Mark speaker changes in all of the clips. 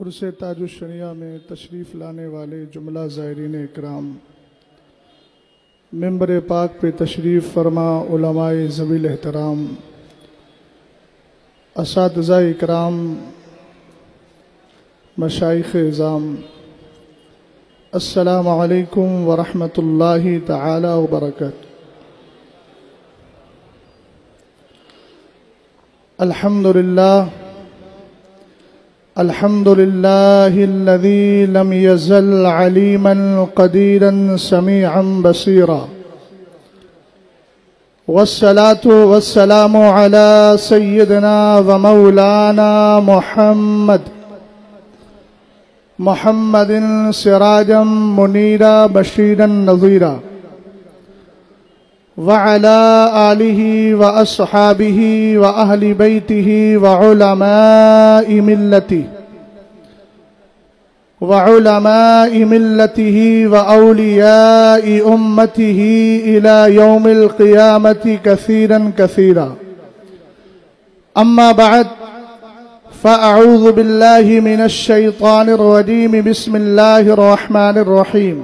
Speaker 1: عرس تاج الشریعہ میں تشریف لانے والے جملہ زائرین اکرام، ممبر پاک پہ تشریف فرما علماء ذوی الاحترام، اساتذہ اکرام، مشائخ اعظام، السلام علیکم ورحمۃ اللہ تعالی وبرکاتہ۔ الحمد لله الذي لم يزل عليما قديرا سميعا بصيرا، والصلاة والسلام على سيدنا ومولانا محمد سراجا منيرا بشيرا نذيرا، وعلى آله وأصحابه وأهل بيته وعلماء ملته وأولياء أمته إلى يوم القيامة كثيرا كثيرا. أما بعد، فأعوذ بالله من الشيطان الرجيم، بسم الله الرحمن الرحيم.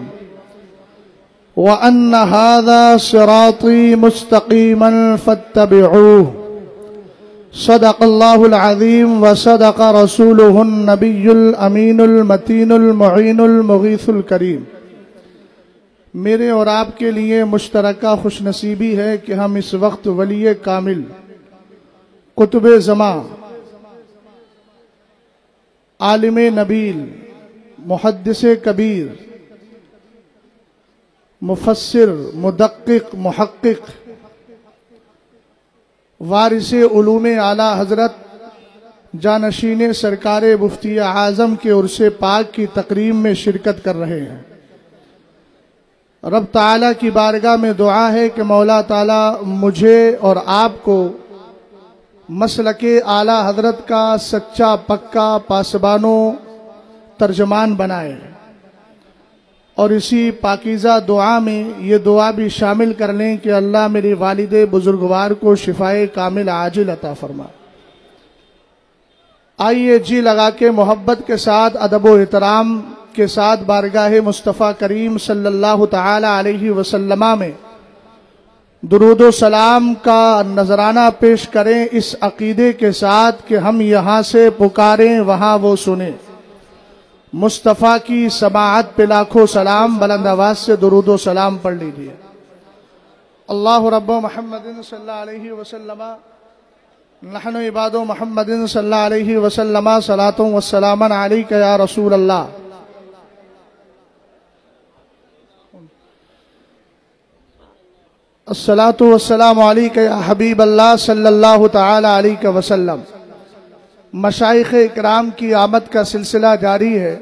Speaker 1: وَأَنَّ هَذَا صِرَاطِي مُسْتَقِيمًا فَاتَّبِعُوهُ. صدق اللہ العظیم وصدق رسولہ النبی الامین المتین المعین المغیث الکریم۔ میرے اور آپ کے لیے مشترکہ خوش نصیبی ہے کہ ہم اس وقت ولی کامل، قطب زماں، عالم نبیل، محدث کبیر، مفسر، مدقق، محقق، وارث علوم اعلیٰ حضرت جانشین سرکار مفتی اعظم کے عرس پاک کی تقریب میں شرکت کر رہے ہیں۔ رب تعالیٰ کی بارگاہ میں دعا ہے کہ مولا تعالیٰ مجھے اور آپ کو مسلک اعلیٰ حضرت کا سچا پکا پاسبانو ترجمان بنائے، اور اسی پاکیزہ دعا میں یہ دعا بھی شامل کر لیں کہ اللہ میری والد بزرگوار کو شفائے کامل عاجل عطا فرما۔ آئیے جی لگا کے محبت کے ساتھ، ادب و احترام کے ساتھ بارگاہ مصطفیٰ کریم صلی اللہ تعالی علیہ وسلم میں درود و سلام کا نذرانہ پیش کریں، اس عقیدے کے ساتھ کہ ہم یہاں سے پکاریں وہاں وہ سنیں۔ مصطفیٰ کی سماعت پہ لاکھوں سلام، بلند آواز سے درود و سلام پڑھ لیجئے۔ اللہ رب محمد صلی اللہ علیہ وسلم، نحن عباد محمد صلی اللہ علیہ وسلم، صلاۃ و سلام علیک یا رسول اللہ۔ الصلاۃ والسلام علیک یا حبیب اللہ صلی اللہ تعالی علیہ وسلم۔ مشائخ اکرام کی آمد کا سلسلہ جاری ہے۔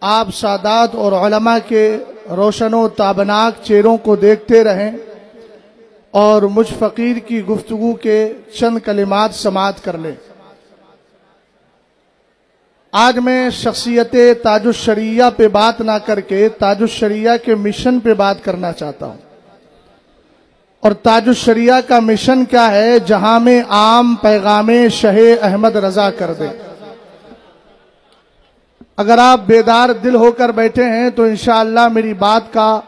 Speaker 1: آپ سادات اور علماء کے روشن و تابناک چہروں کو دیکھتے رہیں اور مجھ فقیر کی گفتگو کے چند کلمات سماعت کر لیں۔ آج میں شخصیت تاج الشریعہ پہ بات نہ کر کے تاج الشریعہ کے مشن پہ بات کرنا چاہتا ہوں۔ اور تاج الشریعہ کا مشن کیا ہے؟ جہاں میں عام پیغام شہ احمد رضا کر دے۔ اگر آپ بیدار دل ہو کر بیٹھے ہیں تو انشاءاللہ میری بات کا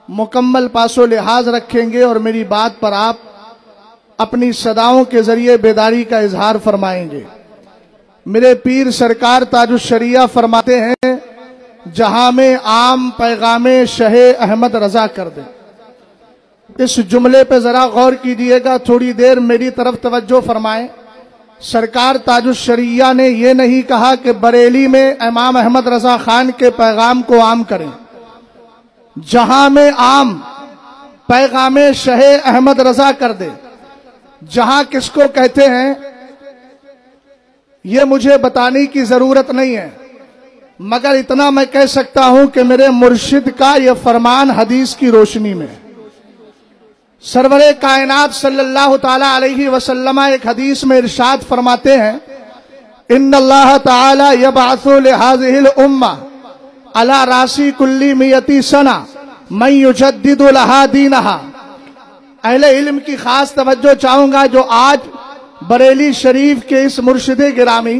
Speaker 1: مکمل پاس و لحاظ رکھیں گے اور میری بات پر آپ اپنی صداؤں کے ذریعے بیداری کا اظہار فرمائیں گے۔ میرے پیر سرکار تاج الشریعہ فرماتے ہیں، جہاں میں عام پیغام شہ احمد رضا کر دے۔ اس جملے پہ ذرا غور کیجئے گا، تھوڑی دیر میری طرف توجہ فرمائیں۔ سرکار تاج الشریعہ نے یہ نہیں کہا کہ بریلی میں امام احمد رضا خان کے پیغام کو عام کریں۔ جہاں میں عام پیغام شہ احمد رضا کر دے، جہاں کس کو کہتے ہیں یہ مجھے بتانے کی ضرورت نہیں ہے، مگر اتنا میں کہہ سکتا ہوں کہ میرے مرشد کا یہ فرمان حدیث کی روشنی میں، سرور کائنات صلی اللہ تعالی علیہ وسلم ایک حدیث میں ارشاد فرماتے ہیں، ان اللہ تعالی یبعث لہذہ الامہ علی راس کل 100 سنہ من یجدد لہا دینہا۔ اہل علم کی خاص توجہ چاہوں گا جو آج بریلی شریف کے اس مرشد گرامی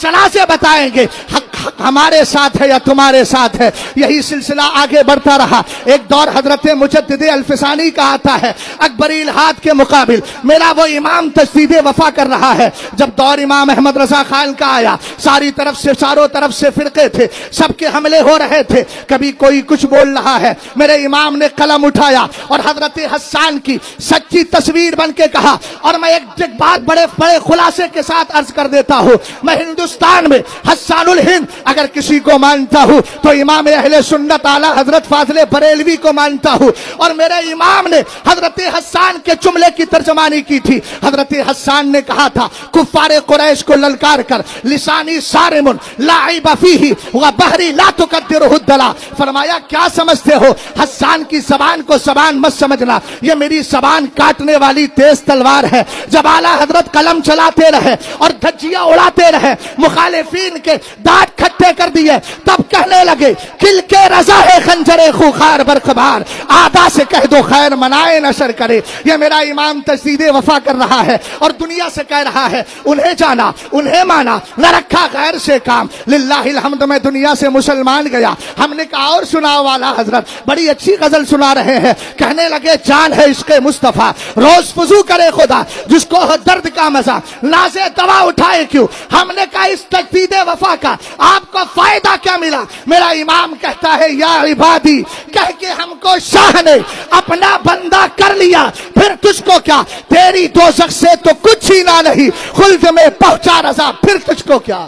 Speaker 1: جنازے بتائیں گے حق ہمارے ساتھ ہے یا تمہارے ساتھ ہے. یہی سلسلہ آگے بڑھتا رہا. ایک دور حضرت مجدد الفسانی کا آتا ہے. اکبری الہاد کے مقابل میرا وہ امام تجدید وفا کر رہا ہے. جب دور امام احمد رضا خان کا آیا، چاروں طرف سے فرقے تھے، سب کے حملے ہو رہے تھے. کبھی کوئی کچھ بول رہا ہے، میرے امام نے قلم اٹھایا اور حضرت حسان کی سچی تصویر بن کے کہا. اور میں ایک بات بڑے خلاصے کے ساتھ عرض کر دیتا ہوں، میں ہندوستان میں حسان الہند اگر کسی کو مانتا ہوں تو امام اہل سنت اعلی حضرت فاضل بریلوی کو مانتا ہوں. اور میرے امام نے حضرت حسان کے جملے کی ترجمانی کی تھی. حضرت حسان نے کہا تھا، کفار قریش کو للکار کر، لسانی صارم لا عیب فیہ وبحری لا تقدرہ الدلا. فرمایا کیا سمجھتے ہو؟ حسان کی زبان کو زبان مت سمجھنا، یہ میری زبان کاٹنے والی تیز تلوار ہے. جب اعلیٰ حضرت قلم چلاتے رہے اور دھجیاں اڑاتے رہے، مخالفین کے دانت کھٹے کر دیے، تب کہنے لگے کل کے رضا ہے خنجر خوخار برقبار، آدھا سے کہہ دو خیر منائے نشر کرے. یہ میرا امام تجدید وفا کر رہا ہے اور دنیا سے کہہ رہا ہے انہیں جانا انہیں مانا، نہ رکھا غیر سے کام. للہ الحمد میں دنیا سے مسلمان گیا. ہم نے کہا اور سناؤ والا حضرت، بڑی اچھی غزل سنا رہے ہیں. کہنے لگے جان ہے عشق مصطفیٰ روز فضو کرے خدا، جس کو ہو درد کا مزہ نازے دوا اٹھائے کیوں. ہم نے کہا اس تجدید وفا کا آپ کو فائدہ کیا ملا؟ میرا امام کہتا ہے یا عبادی کہہ کے ہم کو شاہ نے اپنا بندہ کر لیا، پھر تجھ کو کیا؟ تیری دوزخ سے تو کچھ ہی نہ نہیں، خلد میں پہنچا رضا، پھر تجھ کو کیا؟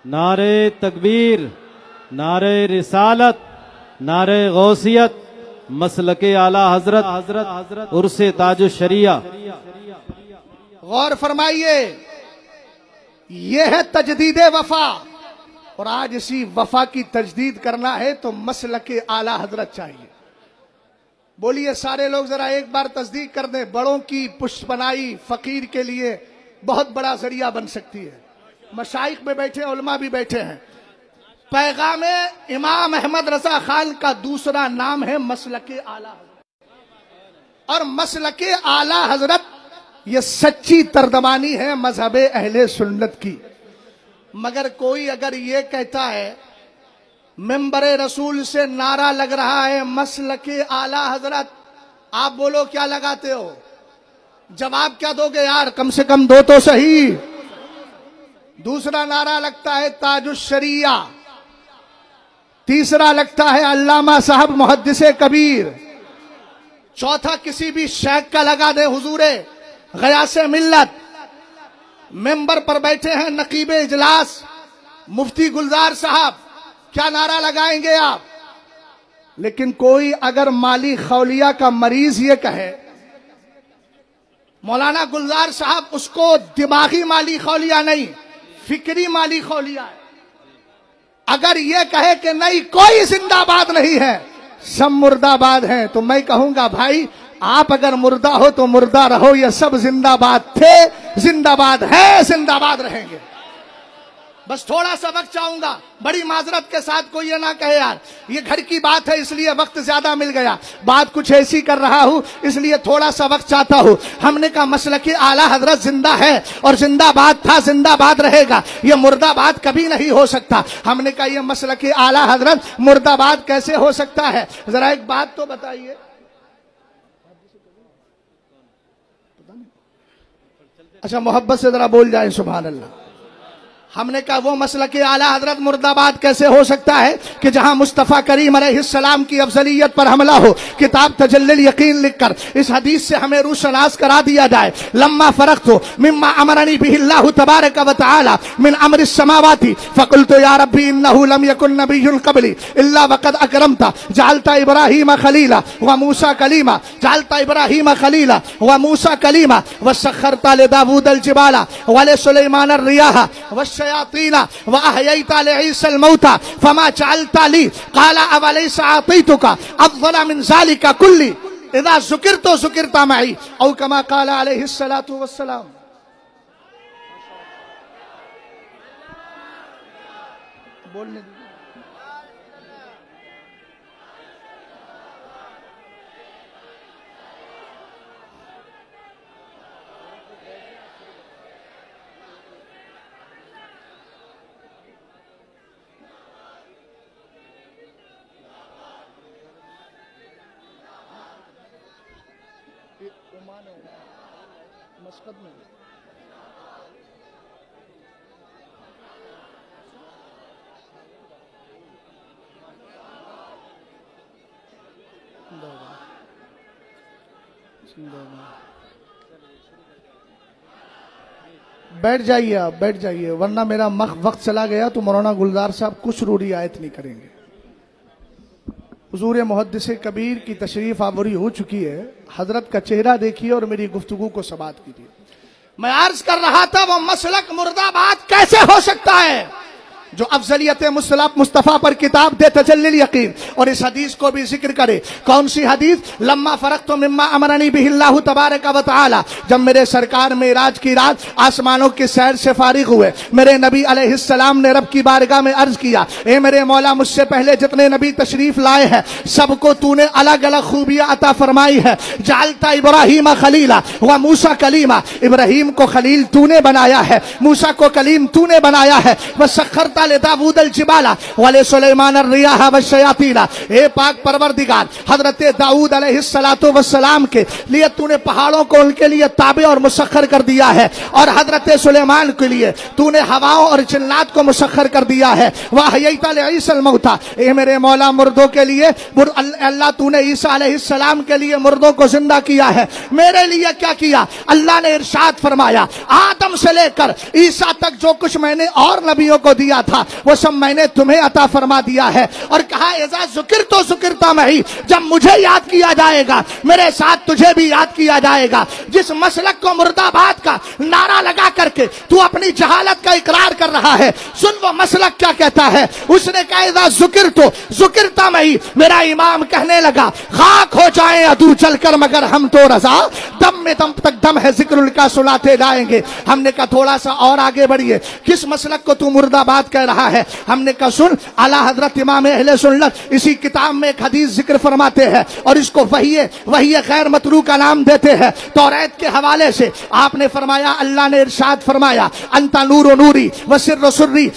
Speaker 2: نعرہ تکبیر، نعرہ رسالت، نعرہ غوثیت، مسلک اعلی حضرت عرس تاج الشریعہ.
Speaker 1: غور فرمائیے، یہ ہے تجدید وفا. اور آج اسی وفا کی تجدید کرنا ہے تو مسلک اعلی حضرت چاہیے. بولیے سارے لوگ ذرا ایک بار تصدیق کر دیں. بڑوں کی پشپنائی فقیر کے لیے بہت بڑا ذریعہ بن سکتی ہے. مشائخ میں بیٹھے، علماء بھی بیٹھے ہیں. پیغام امام احمد رضا خان کا دوسرا نام ہے مسلک اعلی حضرت. اور مسلک اعلی حضرت یہ سچی ترجمانی ہے مذہب اہل سنت کی. مگر کوئی اگر یہ کہتا ہے منبر رسول سے نعرہ لگ رہا ہے مسلک اعلی حضرت، آپ بولو کیا لگاتے ہو؟ جواب کیا دو گے یار؟ کم سے کم دو تو صحیح. دوسرا نعرہ لگتا ہے تاج الشریعہ، تیسرا لگتا ہے علامہ صاحب محدث کبیر، چوتھا کسی بھی شیخ کا لگا دے حضور غیاث ملت. ممبر پر بیٹھے ہیں نقیب اجلاس مفتی گلزار صاحب، کیا نعرہ لگائیں گے آپ؟ لیکن کوئی اگر مالی خولیہ کا مریض یہ کہے، مولانا گلزار صاحب اس کو دماغی مالی خولیہ نہیں، فکری مالی خولیہ ہے. اگر یہ کہے کہ نہیں کوئی زندہ باد نہیں ہے، سب مردہ باد ہیں، تو میں کہوں گا بھائی آپ اگر مردہ ہو تو مردہ رہو، یہ سب زندہ باد تھے، زندہ باد ہیں، زندہ باد رہیں گے. بس تھوڑا سا وقت چاہوں گا، بڑی معذرت کے ساتھ کوئی یہ نہ کہے یار یہ گھر کی بات ہے اس لیے وقت زیادہ مل گیا، بات کچھ ایسی کر رہا ہوں اس لیے تھوڑا سا وقت چاہتا ہوں. ہم نے کہا مسلک اعلی حضرت زندہ ہے اور زندہ باد تھا، زندہ باد رہے گا، یہ مردہ باد کبھی نہیں ہو سکتا. ہم نے کہا یہ مسلک اعلی حضرت مردہ باد کیسے ہو سکتا ہے؟ ذرا ایک بات تو بتائیے. اچھا محبت سے ذرا بول جائیں سبحان اللہ. ہم نے کہا وہ مسلک اعلی حضرت مرد آباد کیسے ہو سکتا ہے کہ جہاں مصطفیٰ کریم علیہ السلام کی افضلیت پر حملہ ہو، کتاب تجلی الیقین لکھ کر اس حدیث سے ہمیں روشناس کرا دیا جائے. لما فرغت مما امرنی به اللہ تبارک و تعالی من امر السماوات فقلت یا ربی انه لم يكن نبی قبلی الا وقد اکرمت جعلت ابراہیم خلیلا وموسى کلیما، جعلت ابراہیم خلیلا وموسى کلیما وسخرت لداود الجبال ولسلیمان الریاح والشیاطین واحییت لعیسی الموتى فما جعلت لی قال اولیس اعطیتک افضل من ذلك کلی اذا ذکرت ذکرت معی او کما قال علیہ الصلاۃ والسلام. بولنے دیجیے. مسقط میں بیٹھ جائیے، آپ بیٹھ جائیے، ورنہ میرا وقت چلا گیا تو مولانا گلزار صاحب کچھ ضروری آیت نہیں کریں گے۔ حضور محدث کبیر کی تشریف آوری ہو چکی ہے، حضرت کا چہرہ دیکھیے اور میری گفتگو کو سماعت کیجیے۔ میں عرض کر رہا تھا وہ مسلک مرد آباد کیسے ہو سکتا ہے جو افضلیت مصطفیٰ پر کتاب دے تجلی الیقین، اور اس حدیث کو بھی ذکر کرے۔ کون سی حدیث؟ لما فرغت مما امرنی بہ اللہ تبارک و تعالی، جب میرے سرکار معراج کی رات آسمانوں کی سیر سے فارغ ہوئے، میرے نبی علیہ السلام نے رب کی بارگاہ میں عرض کیا، اے میرے مولا، مجھ سے پہلے جتنے نبی تشریف لائے ہیں سب کو تو نے الگ الگ خوبیاں عطا فرمائی ہے۔ جعلت ابراہیم خلیلا و موسیٰ کلیما، ابراہیم کو خلیل تو نے بنایا ہے، موسیٰ کو کلیم تو نے بنایا ہے۔ وسخرت لداود الجبال ولسلیمان الریاح والشیاطین، اے پاک پروردگار، حضرت داؤد علیہ السلام کے لیے تو نے پہاڑوں کو ان کے لیے تابع اور مسخر کر دیا ہے، اور حضرت سلیمان کے لیے تو نے ہواؤں اور جنات کو مسخر کر دیا ہے۔ وحییت لعیسی الموتى، اے میرے مولا، مردوں کے لیے اللہ تو نے عیسیٰ علیہ السلام کے لیے مردوں کو زندہ کیا ہے۔ میرے لیے کیا کیا؟ اللہ نے ارشاد فرمایا، آدم سے لے کر عیسیٰ تک جو کچھ میں نے اور نبیوں کو دیا تھا وہ سب میں نے تمہیں عطا فرما دیا ہے، اور کہا اذا ذکرت ذکرت معی، جب مجھے یاد کیا جائے گا میرے ساتھ تجھے بھی یاد کیا جائے گا۔ جس مسلک کو مرد آباد کا نعرہ لگا کر کے تو اپنی جہالت کا اقرار کر رہا ہے، سن وہ مسلک کیا کہتا ہے۔ اس نے کہا اذا ذکرت ذکرت معی، میرا امام کہنے لگا خاک ہو جائیں عدو چل کر مگر ہم تو رضا، دم میں دم تک دم ہے ذکر ان کا سناتے جائیں گے۔ ہم نے کہا تھوڑا سا اور آگے بڑھیے، کس مسلک کو تو مرد آباد کہہ رہا ہے؟ ہم نے کہا سن، اعلیٰ حضرت امام اہل سنت اسی کتاب میں ایک حدیث ذکر فرماتے ہیں اور اس کو وحی غیر مطروع کا نام دیتے ہیں۔ توریت کے حوالے سے آپ نے فرمایا، اللہ نے ارشاد فرمایا، انت نور نوری وسر سری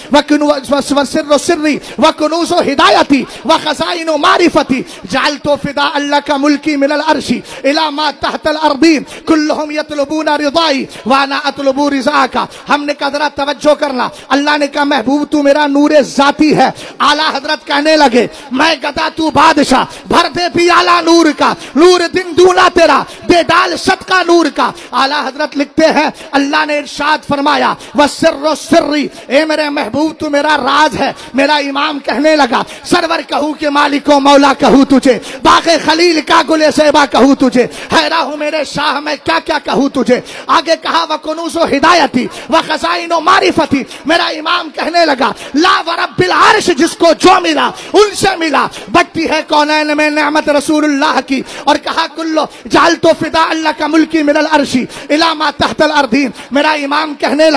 Speaker 1: وسر سری وکنوز ہدایتی وخزائن معرفتی، جعلت فداء اللہ کا ملکی من العرش الی ما تحت الارضین کلہم یطلبون رضائی وانا اطلب رضاک۔ ہم نے کہا ذرا توجہ کرنا، اللہ نے کہا محبوب تو میرا نور ذاتی ہے۔ اعلیٰ حضرت کہنے لگے میں گدا تو بادشاہ، بھر دے پیالہ نور کا، نور دن دونا تیرا، دے ڈال صدقہ نور کا۔ اعلیٰ حضرت لکھتے ہیں اللہ نے ارشاد فرمایا وسر سری، اے میرے محبوب تو میرا راز ہے۔ میرا امام کہنے لگا سرور کہوں کہ مالک و مولا کہوں تجھے، باغ خلیل کا گل زیبا کہوں تجھے، حیران ہوں میرے شاہ میں کیا کیا کہوں تجھے۔ آگے کہا وکنوز ہدایتی وخزائن معرفتی، میرا امام کہنے لگا لا ورب العرش، جس کو جو ملا ان سے ملا، بٹتی ہے کونین میں نعمت رسول اللہ کی۔ اور کہا کلو جعلت فداء اللہ کا ملکی من العرش الی ما تحت الارضین، میرا امام کہنے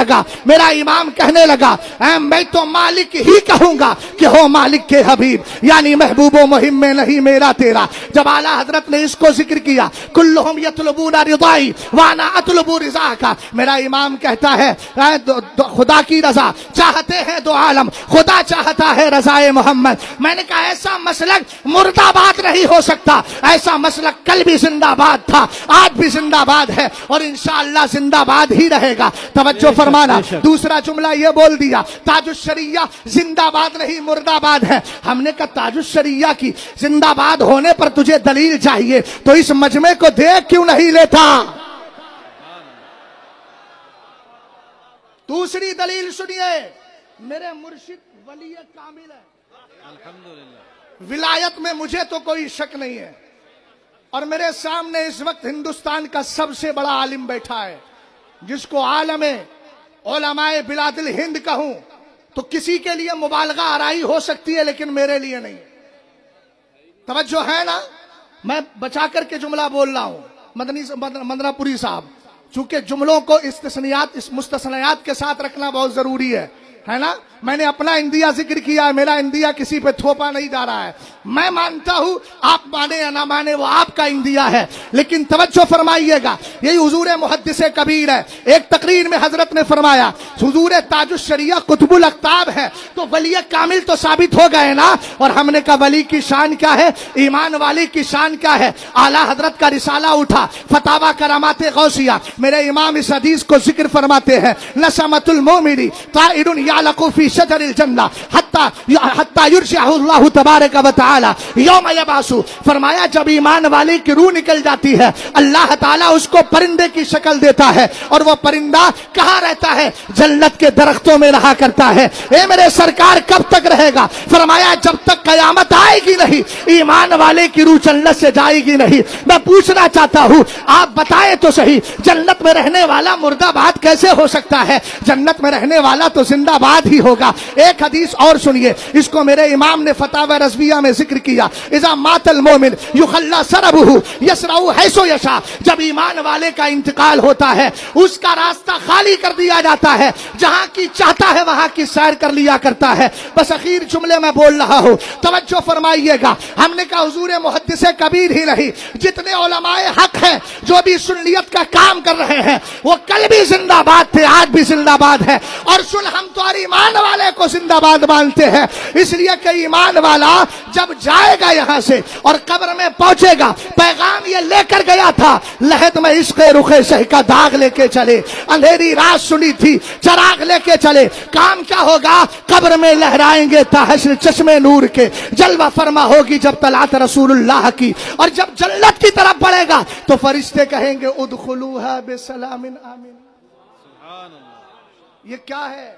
Speaker 1: لگا میں تو مالک ہی کہوں گا کہ ہو مالک کے حبیب، یعنی محبوب و مہم میں نہیں میرا تیرا۔ جب اعلیٰ حضرت نے اس کو ذکر کیا کلہم یطلبون رضائی وانا اطلب رضاک، میرا امام کہتا ہے خدا کی رضا چاہتے ہیں دو عالم، خدا چاہتا ہے رضائے محمد۔ میں نے کہا ایسا مسلک مرد آباد نہیں ہو سکتا، ایسا مسلک کل بھی زندہ باد تھا، آج بھی زندہ باد ہے اور انشاءاللہ زندہ باد ہی رہے گا۔ توجہ فرمانا، دوسرا جملہ یہ بول دیا تاج الشریعہ زندہ باد نہیں مرد آباد ہے۔ ہم نے کہا تاج الشریعہ کی زندہ باد ہونے پر تجھے دلیل چاہیے تو اس مجمع کو دیکھ کیوں نہیں لیتا؟ دوسری دلیل سنیے، میرے مرشد ولی کامل ہے، الحمدللہ ولایت میں مجھے تو کوئی شک نہیں ہے، اور میرے سامنے اس وقت ہندوستان کا سب سے بڑا عالم بیٹھا ہے جس کو عالم علماء بلاد الہند کہوں تو کسی کے لیے مبالغہ آرائی ہو سکتی ہے لیکن میرے لیے نہیں۔ توجہ ہے نا؟ میں بچا کر کے جملہ بول رہا ہوں مدنہ پوری صاحب، چونکہ جملوں کو مستثنیات کے ساتھ رکھنا بہت ضروری ہے۔ ہے نا. میں نے اپنا اندیا ذکر کیا ہے, میرا اندیا کسی پہ تھوپا نہیں جا رہا ہے. میں مانتا ہوں, آپ مانے یا نہ مانے وہ آپ کا اندیا ہے, لیکن توجہ فرمائیے گا, یہی حضور محدث کبیر ہے. ایک تقریر میں حضرت نے فرمایا حضور تاج الشریعہ قطب الاقطاب ہے, تو ولی کامل تو ثابت ہو گئے نا. اور ہم نے کہا ولی کی شان کیا ہے, ایمان والی کی شان کیا ہے. اعلیٰ حضرت کا رسالہ اٹھا, فتاوی کرامات غوثیہ, میرے امام اس حدیث کو ذکر فرماتے ہیں, نسمۃ المومن طائر یعلق فی شجر الجنہ حتی یرجعہ اللہ تبارک و تعالی یوم یبعث. فرمایا جب ایمان والی کی روح نکل جاتی ہے, اللہ تعالیٰ اس کو پرندے کی شکل دیتا ہے, اور وہ پرندہ کہاں رہتا ہے, جنت کے درختوں میں رہا کرتا ہے. اے میرے سرکار کب تک رہے گا, فرمایا جب تک قیامت آئے گی نہیں, ایمان والے کی روح جنت سے جائے گی نہیں. میں پوچھنا چاہتا ہوں, آپ بتائیں تو صحیح, جنت میں رہنے والا مردہ باد کیسے ہو سکتا ہے؟ جنت میں رہنے والا تو زندہ باد ہی ہوگا. ایک حدیث اور سنیے, اس کو میرے امام نے فتاوی رضویہ میں ذکر کیا, اذا مات المومن یخلی سربہ یسرع حیث یشاء. جب ایمان والے کا انتقال ہوتا ہے, اس کا راستہ خالی کر دیا جاتا ہے, جہاں کی چاہتا ہے وہاں کی سیر کر لیا کرتا ہے. بس اخیر جملے میں بول رہا ہوں, توجہ فرمائیے گا. ہم نے کہا حضور محدث کبیر ہی نہیں, جتنے علماء حق ہیں جو بھی سنیت کا کام کر رہے ہیں, وہ کل بھی زندہ باد تھے, آج بھی زندہ باد ہے. اور سن, ہم تو ایمان والے کو زندہ باد مانتے ہیں, اس لیے کہ ایمان والا جب جائے گا یہاں سے اور قبر میں پہنچے گا, پیغام یہ لے کر گیا تھا, لحد میں عشق رخ شہ کا داغ لے کے چلے, اندھیری رات سنی تھی چراغ لے کے چلے. کام کیا ہوگا, قبر میں لہرائیں گے تحشر چشمے نور کے, جلوہ فرما ہوگی جب طلعت رسول اللہ کی. اور جب جنت کی طرف بڑھے گا تو فرشتے کہیں گے ادخلوها بسلام آمین. یہ کیا ہے؟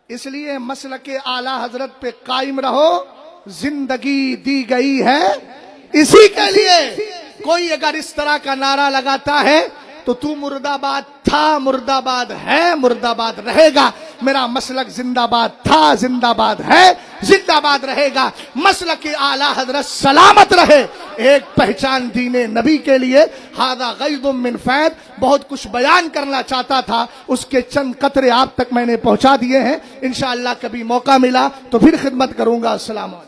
Speaker 1: اس لیے مسلک اعلیٰ حضرت پہ قائم رہو, زندگی دی گئی ہے اسی کے لیے. کوئی اگر اس طرح کا نعرہ لگاتا ہے تو تو مرد آباد تھا, مرد آباد ہے, مرد آباد رہے گا. میرا مسلک زندہ باد تھا, زندہ باد ہے, زندہ باد رہے گا. مسلک اعلیٰ حضرت سلامت رہے. ایک پہچان دین نبی کے لیے. ھذا غیض من فیض. بہت کچھ بیان کرنا چاہتا تھا, اس کے چند قطرے آپ تک میں نے پہنچا دیے ہیں. انشاءاللہ کبھی موقع ملا تو پھر خدمت کروں گا. السلام علیکم.